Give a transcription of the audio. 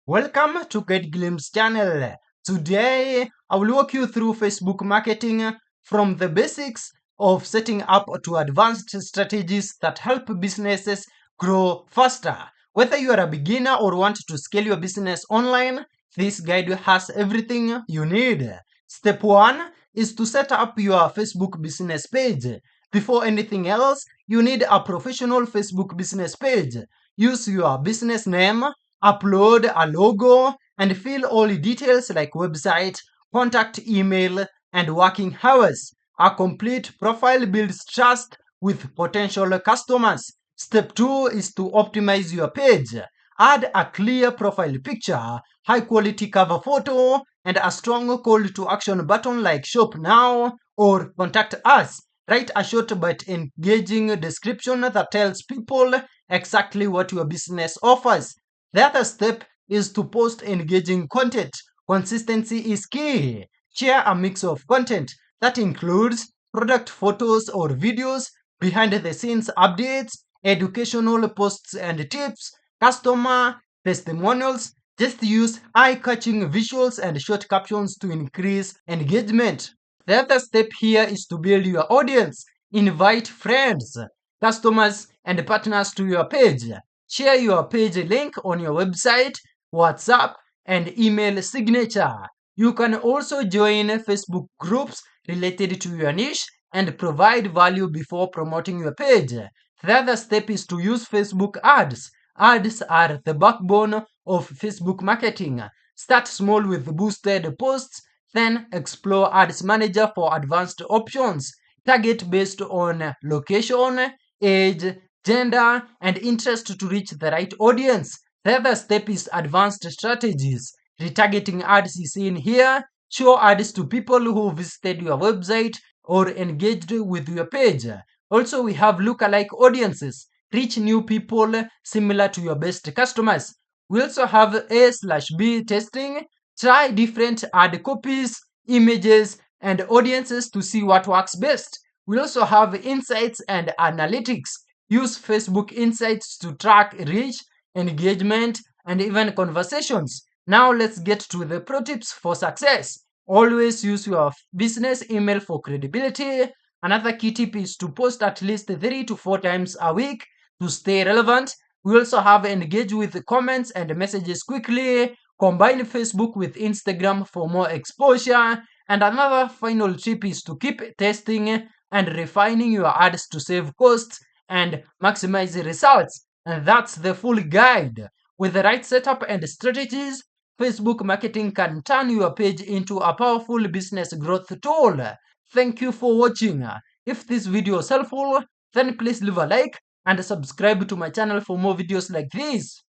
Welcome to Get Glimpse channel. Today, I will walk you through Facebook marketing from the basics of setting up to advanced strategies that help businesses grow faster. Whether you are a beginner or want to scale your business online, this guide has everything you need. Step 1 is to set up your Facebook business page. Before anything else, you need a professional Facebook business page. Use your business name, upload a logo, and fill all the details like website, contact email, and working hours. A complete profile builds trust with potential customers. Step 2 is to optimize your page. Add a clear profile picture, high quality cover photo, and a strong call to action button like shop now or contact us. Write a short but engaging description that tells people exactly what your business offers. The other step is to post engaging content. Consistency is key. Share a mix of content that includes product photos or videos, behind the scenes updates, educational posts and tips, customer testimonials. Just use eye-catching visuals and short captions to increase engagement. The other step here is to build your audience. Invite friends, customers, and partners to your page. Share your page link on your website, WhatsApp, and email signature. You can also join Facebook groups related to your niche and provide value before promoting your page. The other step is to use Facebook ads. Ads are the backbone of Facebook marketing. Start small with boosted posts, then explore Ads Manager for advanced options. Target based on location, age, gender, and interest to reach the right audience. The other step is advanced strategies. Retargeting ads is in here. Show ads to people who visited your website or engaged with your page. Also, we have lookalike audiences. Reach new people similar to your best customers. We also have A/B testing. Try different ad copies, images, and audiences to see what works best. We also have insights and analytics. Use Facebook Insights to track reach, engagement, and even conversations. Now let's get to the pro tips for success. Always use your business email for credibility. Another key tip is to post at least 3 to 4 times a week to stay relevant. We also have engage with the comments and messages quickly. Combine Facebook with Instagram for more exposure. And another final tip is to keep testing and refining your ads to save costs and maximize the results. And that's the full guide. With the right setup and strategies, Facebook marketing can turn your page into a powerful business growth tool. Thank you for watching. If this video is helpful, then please leave a like and subscribe to my channel for more videos like this.